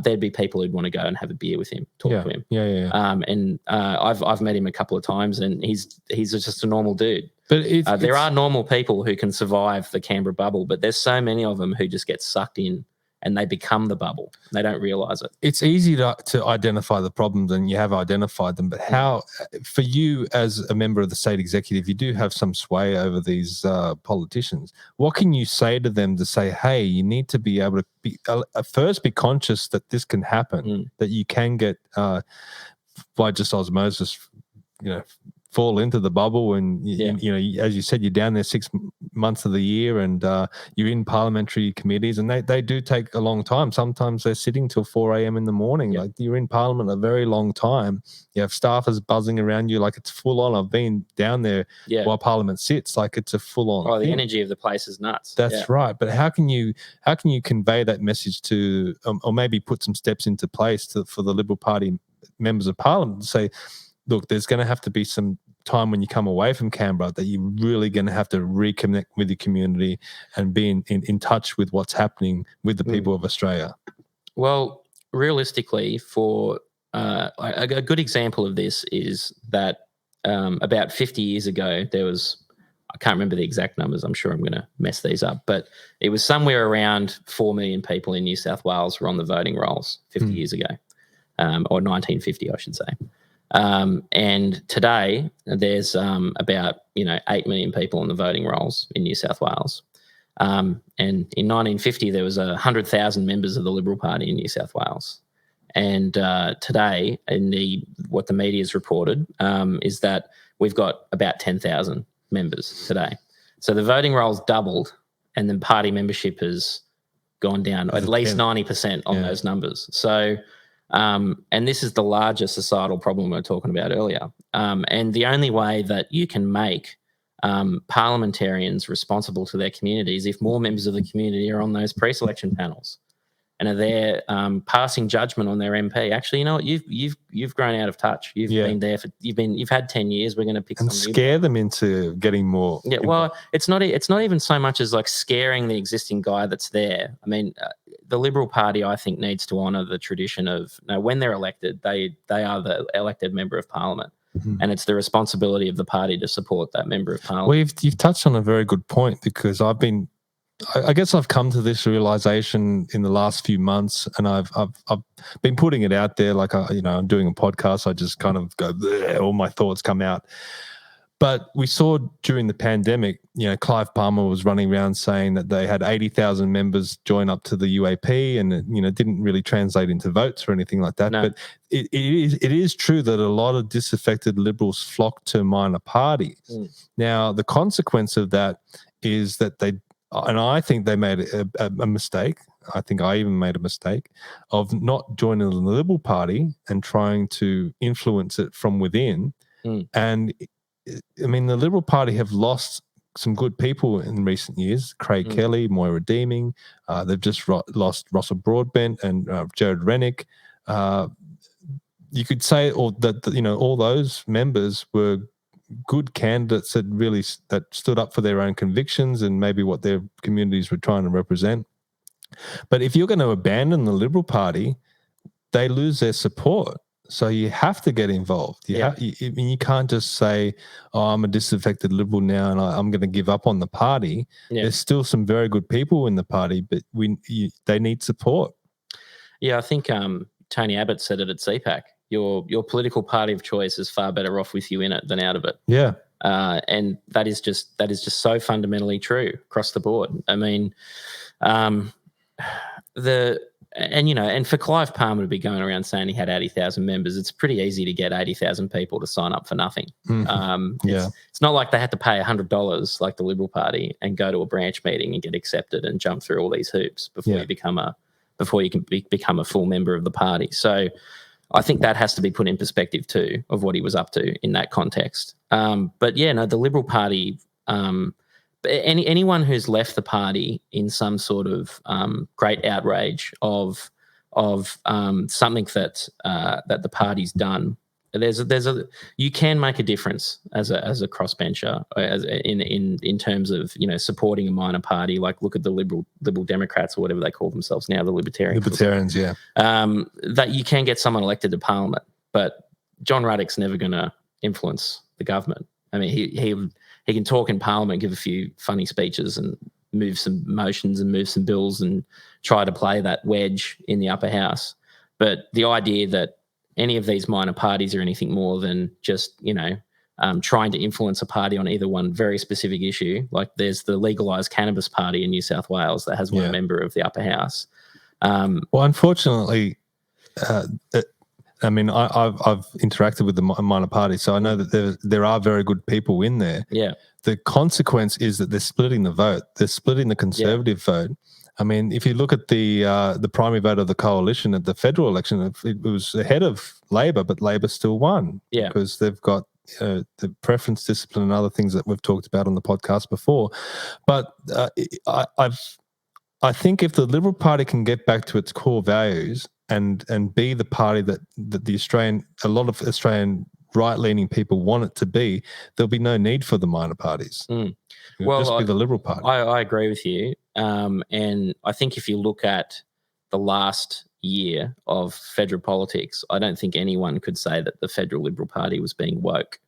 there'd be people who'd want to go and have a beer with him, talk to him. I've met him a couple of times, and he's just a normal dude. But there are normal people who can survive the Canberra bubble, but there's so many of them who just get sucked in and they become the bubble. They don't realise it. It's easy to identify the problems, and you have identified them. But how, for you as a member of the state executive, you do have some sway over these politicians. What can you say to them to say, hey, you need to be able to be first be conscious that this can happen, that you can get by just osmosis, you know, fall into the bubble, and you know, as you said, you're down there 6 months of the year, and you're in parliamentary committees, and they do take a long time. Sometimes they're sitting till 4 a.m. in the morning. Like, you're in Parliament a very long time. You have staffers buzzing around you, like it's full on. I've been down there while Parliament sits, like it's a full on. Oh, the energy of the place is nuts. That's right. But how can you convey that message to, or maybe put some steps into place for the Liberal Party members of Parliament to say, look, there's going to have to be some time when you come away from Canberra that you're really going to have to reconnect with the community and be in touch with what's happening with the people of Australia? Well, realistically, for a good example of this is that about 50 years ago, there was, I can't remember the exact numbers, I'm sure I'm going to mess these up, but it was somewhere around 4 million people in New South Wales were on the voting rolls 50 years ago, or 1950, I should say. And today there's about 8 million people on the voting rolls in New South Wales. And in 1950 there was 100,000 members of the Liberal Party in New South Wales. And today, in what the media's reported, is that we've got about 10,000 members today. So the voting rolls doubled, and then party membership has gone down at least 90% on those numbers. So. And this is the larger societal problem we were talking about earlier. And the only way that you can make parliamentarians responsible to their communities if more members of the community are on those pre-selection panels and are there passing judgment on their MP. Actually, you know what? You've grown out of touch. You've been there for you've had 10 years. We're going to pick and some scare them into getting more. Yeah, well, it's not even so much as like scaring the existing guy that's there. I mean, the Liberal Party, I think, needs to honour the tradition of when they're elected, they are the elected member of Parliament. And it's the responsibility of the party to support that member of Parliament. Well, you've touched on a very good point, because I guess I've come to this realization in the last few months, and I've been putting it out there. Like, I'm doing a podcast, I just kind of go, all my thoughts come out. But we saw during the pandemic, Clive Palmer was running around saying that they had 80,000 members join up to the UAP, and it didn't really translate into votes or anything like that. No. But it is true that a lot of disaffected Liberals flocked to minor parties. Now, the consequence of that is that I think they made a mistake. I think I even made a mistake of not joining the Liberal Party and trying to influence it from within. And I mean, the Liberal Party have lost some good people in recent years. Craig Kelly, Moira Deeming. They've just lost Russell Broadbent and Jared Rennick. You could say all those members were good candidates that stood up for their own convictions and maybe what their communities were trying to represent. But if you're going to abandon the Liberal Party, they lose their support. So you have to get involved. You can't just say, "Oh, I'm a disaffected Liberal now, and I'm going to give up on the party." Yeah. There's still some very good people in the party, but they need support. Yeah, I think Tony Abbott said it at CPAC. Your political party of choice is far better off with you in it than out of it. Yeah. And that is just so fundamentally true across the board. I mean, and for Clive Palmer to be going around saying he had 80,000 members, it's pretty easy to get 80,000 people to sign up for nothing. It's not like they had to pay $100 like the Liberal Party and go to a branch meeting and get accepted and jump through all these hoops before you can become a full member of the party. So I think that has to be put in perspective too of what he was up to in that context. But yeah, no, the Liberal Party. Anyone who's left the party in some sort of great outrage of something that the party's done, you can make a difference as a crossbencher in terms of supporting a minor party. Like look at the Liberal Democrats or whatever they call themselves now, the Libertarians. Libertarians, yeah. That you can get someone elected to Parliament, but John Ruddock's never going to influence the government. I mean, he can talk in Parliament, give a few funny speeches and move some motions and move some bills and try to play that wedge in the upper house. But the idea that any of these minor parties are anything more than just, trying to influence a party on either one very specific issue, like there's the legalised cannabis party in New South Wales that has one member of the upper house. Well, unfortunately, I mean, I've interacted with the minor parties, so I know that there are very good people in there. Yeah. The consequence is that they're splitting the vote. They're splitting the Conservative vote. I mean, if you look at the primary vote of the coalition at the federal election, it was ahead of Labor, but Labor still won because they've got the preference discipline and other things that we've talked about on the podcast before. But I think if the Liberal Party can get back to its core values and be the party that a lot of Australian right-leaning people want it to be, there'll be no need for the minor parties. It'll just be the Liberal Party. I agree with you. And I think if you look at the last year of federal politics, I don't think anyone could say that the Federal Liberal Party was being woke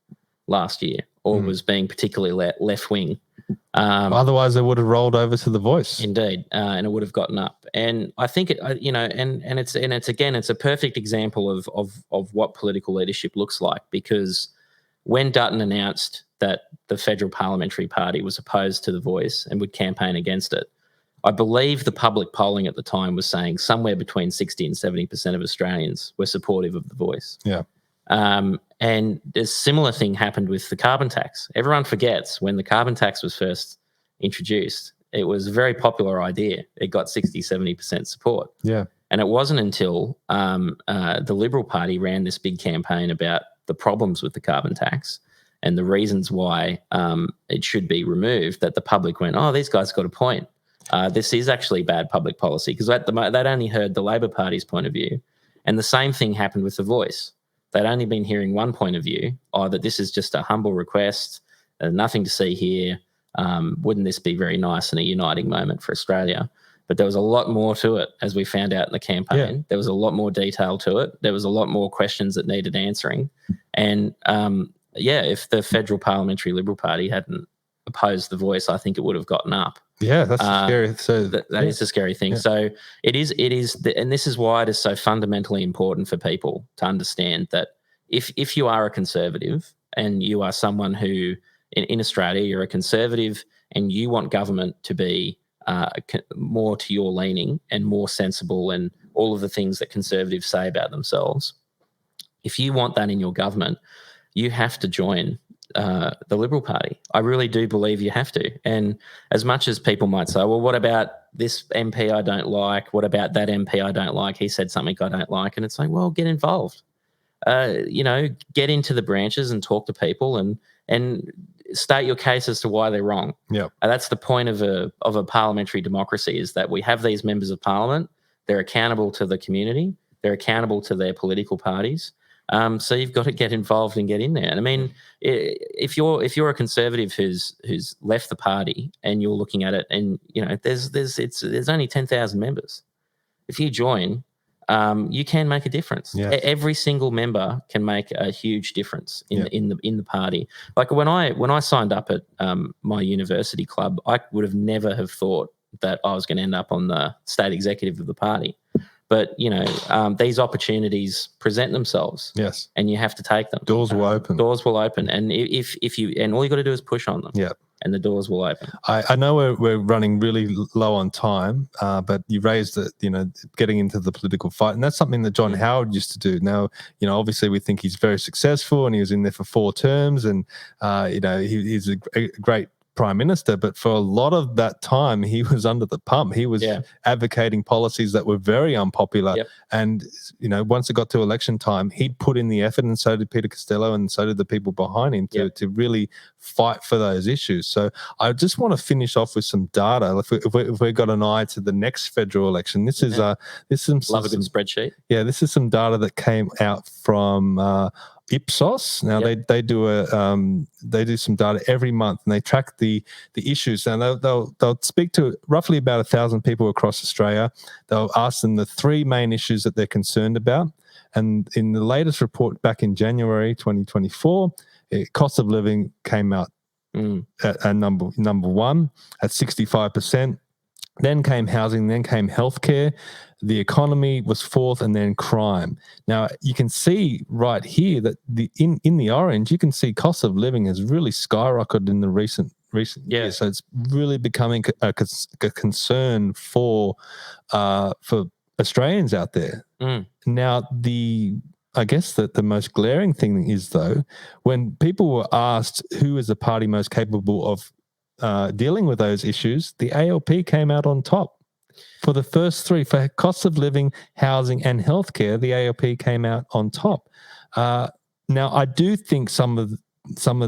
last year or was being particularly left-wing. Otherwise, they would have rolled over to The Voice. Indeed, and it would have gotten up. And I think it's a perfect example of what political leadership looks like, because when Dutton announced that the Federal Parliamentary Party was opposed to The Voice and would campaign against it, I believe the public polling at the time was saying somewhere between 60 and 70% of Australians were supportive of The Voice. Yeah. And a similar thing happened with the carbon tax. Everyone forgets when the carbon tax was first introduced, it was a very popular idea. It got 60, 70% support. Yeah. And it wasn't until the Liberal Party ran this big campaign about the problems with the carbon tax and the reasons why it should be removed that the public went, oh, these guys got a point. This is actually bad public policy, because they'd only heard the Labor Party's point of view. And the same thing happened with The Voice. They'd only been hearing one point of view, that this is just a humble request, nothing to see here. Wouldn't this be very nice and a uniting moment for Australia? But there was a lot more to it, as we found out in the campaign. Yeah. There was a lot more detail to it. There was a lot more questions that needed answering. And, if the Federal Parliamentary Liberal Party hadn't opposed The Voice, I think it would have gotten up. Yeah, that's scary. So that is a scary thing. Yeah. So it is, and this is why it is so fundamentally important for people to understand that if you are a conservative and you are someone who in Australia, you're a conservative and you want government to be more to your leaning and more sensible and all of the things that conservatives say about themselves, if you want that in your government, you have to join the Liberal Party. I really do believe you have to. And as much as people might say, well, what about this MP I don't like? What about that MP I don't like? He said something I don't like. And it's like, well, get involved. Get into the branches and talk to people and state your case as to why they're wrong. Yeah. That's the point of a parliamentary democracy, is that we have these members of parliament. They're accountable to the community. They're accountable to their political parties. So you've got to get involved and get in there. And I mean, if you're a conservative who's left the party and you're looking at it, and there's only 10,000 members. If you join, you can make a difference. Yeah. Every single member can make a huge difference in the party. Like when I signed up at my university club, I would have never have thought that I was going to end up on the state executive of the party. But these opportunities present themselves. Yes, and you have to take them. Doors will open. Doors will open, and if you all you got to do is push on them. Yeah. And the doors will open. I know we're running really low on time, but you raised that, getting into the political fight. And that's something that John Howard used to do. Now, obviously we think he's very successful and he was in there for 4 terms and, he's a great prime minister, but for a lot of that time he was under the pump. He was advocating policies that were very unpopular. Yep. And once it got to election time, he'd put in the effort, and so did Peter Costello, and so did the people behind him to really fight for those issues. So I just want to finish off with some data. If we've got an eye to the next federal election, this is love a good spreadsheet. Yeah, this is some data that came out from Ipsos. Now they do some data every month, and they track the issues. And they'll speak to roughly about 1,000 people across Australia. They'll ask them the 3 main issues that they're concerned about. And in the latest report back in January 2024, cost of living came out at number 1 at 65%. Then came housing, then came healthcare. The economy was 4th, and then crime. Now you can see right here that in the orange, you can see cost of living has really skyrocketed in the recent years. So it's really becoming a concern for Australians out there. Now I guess that the most glaring thing is, though, when people were asked who is the party most capable of dealing with those issues, the ALP came out on top. For the first 3, for cost of living, housing, and healthcare, the ALP came out on top. Now, I do think some of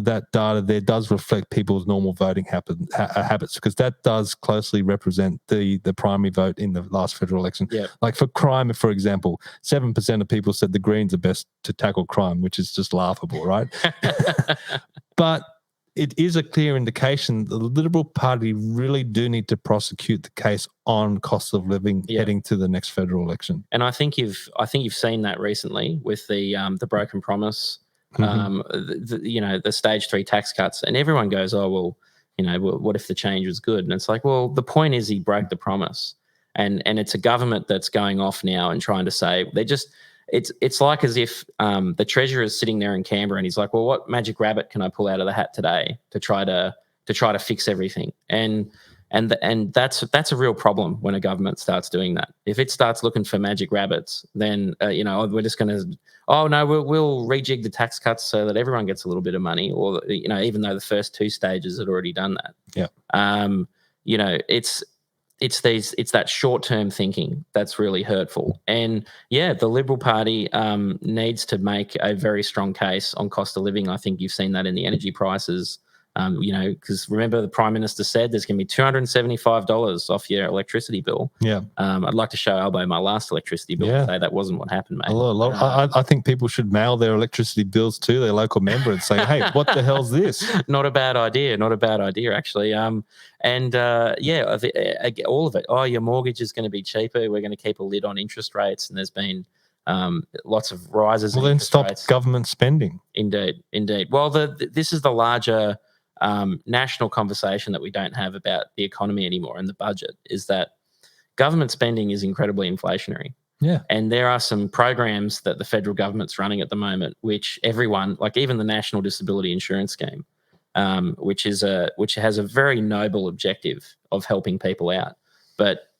that data there does reflect people's normal voting habits, because that does closely represent the primary vote in the last federal election. Yeah. Like for crime, for example, 7% of people said the Greens are best to tackle crime, which is just laughable, right? But it is a clear indication that the Liberal Party really do need to prosecute the case on cost of living heading to the next federal election. And I think you've seen that recently with the broken promise, the stage 3 tax cuts, and everyone goes, oh well, what if the change was good? And it's like, well, the point is he broke the promise, and it's a government that's going off now and trying to say they're just. It's like as if the treasurer is sitting there in Canberra and he's like, well, what magic rabbit can I pull out of the hat today to try to fix everything? And that's a real problem when a government starts doing that. If it starts looking for magic rabbits, then we're just going to we'll rejig the tax cuts so that everyone gets a little bit of money, or even though the first 2 stages had already done that. Yeah. It's that short-term thinking that's really hurtful. And the Liberal Party needs to make a very strong case on cost of living. I think you've seen that in the energy prices. Because remember the Prime Minister said there's going to be $275 off your electricity bill. Yeah. I'd like to show Albo my last electricity bill and say that wasn't what happened, mate. I think people should mail their electricity bills to their local member and say, hey, what the hell's this? Not a bad idea, actually. All of it. Oh, your mortgage is going to be cheaper. We're going to keep a lid on interest rates. And there's been lots of rises. Well, then stop government spending. Indeed. Well, this is the larger national conversation that we don't have about the economy anymore, and the budget is that government spending is incredibly inflationary. Yeah. And there are some programs that the federal government's running at the moment, which everyone, like even the National Disability Insurance Scheme, which has a very noble objective of helping people out. But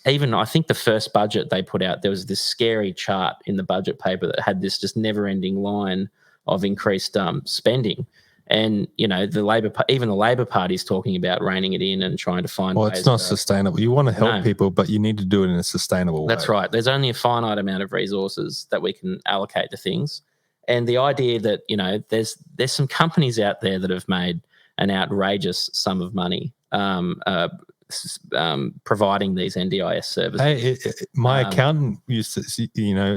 even I think the first budget they put out, there was this scary chart in the budget paper that had this just never-ending line of increased spending. And the Labor Party is talking about reining it in and trying to find. Well, it's not sustainable. You want to help people, but you need to do it in a sustainable way. That's right. There's only a finite amount of resources that we can allocate to things, and the idea that there's some companies out there that have made an outrageous sum of money providing these NDIS services. Hey, my accountant used to,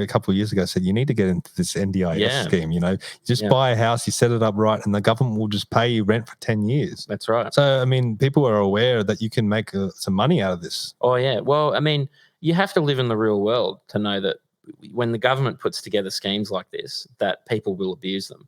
a couple of years ago said you need to get into this NDIS scheme. You just buy a house, you set it up right, and the government will just pay you rent for 10 years. That's right. So, I mean, people are aware that you can make some money out of this. Oh, yeah. Well, I mean, you have to live in the real world to know that when the government puts together schemes like this, that people will abuse them.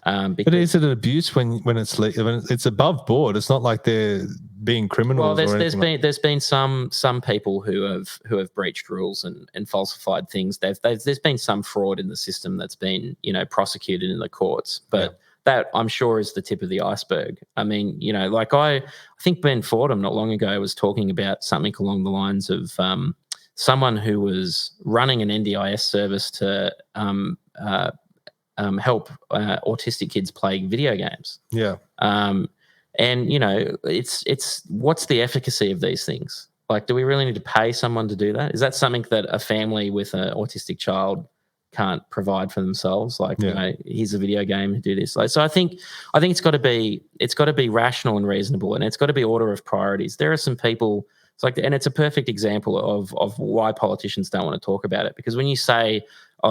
But is it an abuse when it's above board? It's not like they're being criminals. Well, or anything there's been some people who have breached rules and falsified things. There's been some fraud in the system that's been prosecuted in the courts, but that I'm sure is the tip of the iceberg. I mean, like I think Ben Fordham not long ago was talking about something along the lines of someone who was running an NDIS service to help autistic kids play video games. Yeah. And it's what's the efficacy of these things? Like, do we really need to pay someone to do that? Is that something that a family with an autistic child can't provide for themselves? Like, here's a video game to do this. Like, so I think it's got to be rational and reasonable, and it's got to be order of priorities. There are some people. And it's a perfect example of why politicians don't want to talk about it, because when you say,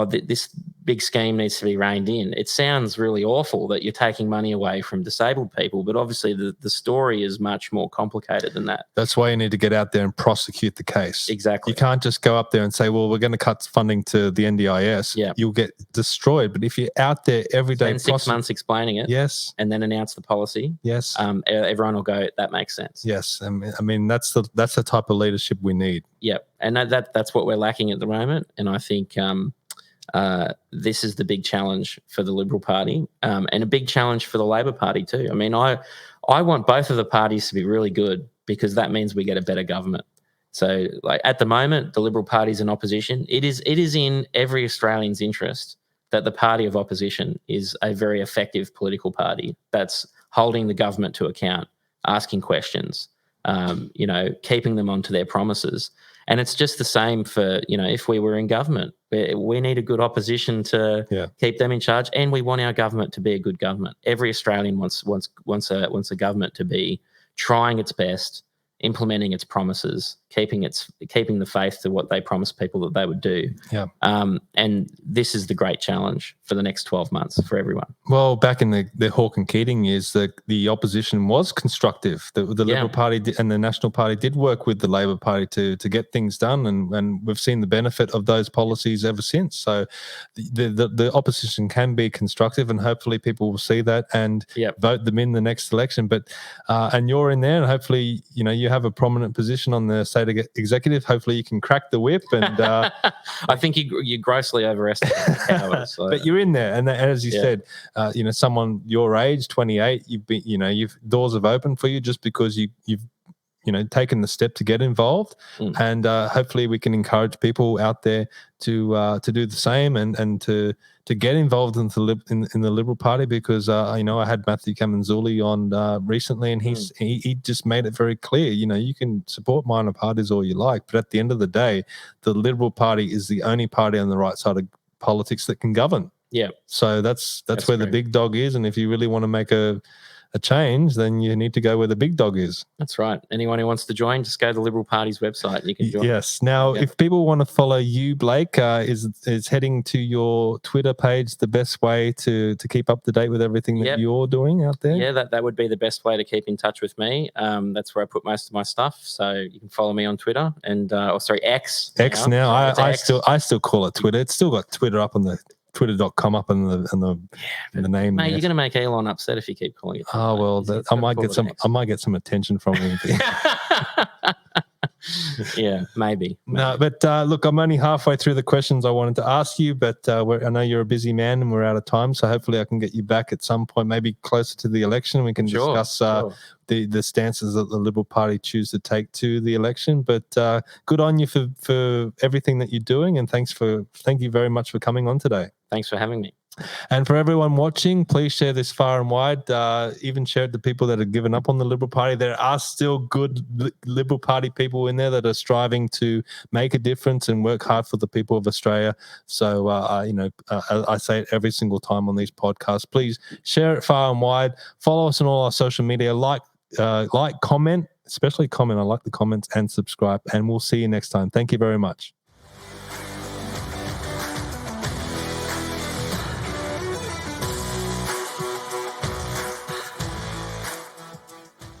this big scheme needs to be reined in, it sounds really awful that you're taking money away from disabled people, but obviously the story is much more complicated than that. That's why you need to get out there and prosecute the case. Exactly. You can't just go up there and say, well, we're going to cut funding to the NDIS. Yeah. You'll get destroyed. But if you're out there every day, spend 6 months explaining it, yes, and then announce the policy, yes, everyone will go, that makes sense. Yes. I mean that's the type of leadership we need. Yep. And that's what we're lacking at the moment. And I think this is the big challenge for the Liberal Party, and a big challenge for the Labor Party too. I mean, I want both of the parties to be really good, because that means we get a better government. So, like, at the moment, the Liberal Party's in opposition. It is in every Australian's interest that the party of opposition is a very effective political party that's holding the government to account, asking questions, keeping them onto their promises. And it's just the same for, if we were in government, we need a good opposition to keep them in charge, and we want our government to be a good government. Every Australian wants a government to be trying its best, implementing its promises, keeping the faith to what they promised people that they would do. Yeah. And this is the great challenge for the next 12 months for everyone. Well, back in the Hawke and Keating years, the opposition was constructive. The Liberal Party and the National Party did work with the Labor Party to get things done, and we've seen the benefit of those policies ever since. So the opposition can be constructive, and hopefully people will see that and vote them in the next election. But and you're in there, and hopefully you have a prominent position on the state executive. Hopefully you can crack the whip. And I think you grossly overestimate the power. So. But you're in there, and as you said, someone your age, 28, you've doors have opened for you just because you've taken the step to get involved, and hopefully we can encourage people out there to do the same and to get involved in the Liberal Party, because I had Matthew Kamanzuli on recently, and he just made it very clear. You can support minor parties all you like, but at the end of the day, the Liberal Party is the only party on the right side of politics that can govern. Yeah. So that's where the big dog is, and if you really want to make a change, then you need to go where the big dog is. That's right. Anyone who wants to join, just go to the Liberal Party's website and you can join. Yes. Now, if people want to follow you, Blake, is heading to your Twitter page the best way to keep up to date with everything that you're doing out there? Yeah, that would be the best way to keep in touch with me. That's where I put most of my stuff. So you can follow me on Twitter and X. X now. I still call it Twitter. It's still got Twitter up on the twitter.com up in the name. Mate, you're going to make Elon upset if you keep calling it. Oh well, I might get some attention from him. Yeah, maybe. No, but look, I'm only halfway through the questions I wanted to ask you, but I know you're a busy man and we're out of time, so hopefully I can get you back at some point, maybe closer to the election. We can discuss the stances that the Liberal Party choose to take to the election. But good on you for everything that you're doing, and thank you very much for coming on today. Thanks for having me. And for everyone watching, please share this far and wide. Even share it to people that have given up on the Liberal Party. There are still good Liberal Party people in there that are striving to make a difference and work hard for the people of Australia. So, I say it every single time on these podcasts. Please share it far and wide. Follow us on all our social media. Like, comment, especially comment. I like the comments, and subscribe. And we'll see you next time. Thank you very much.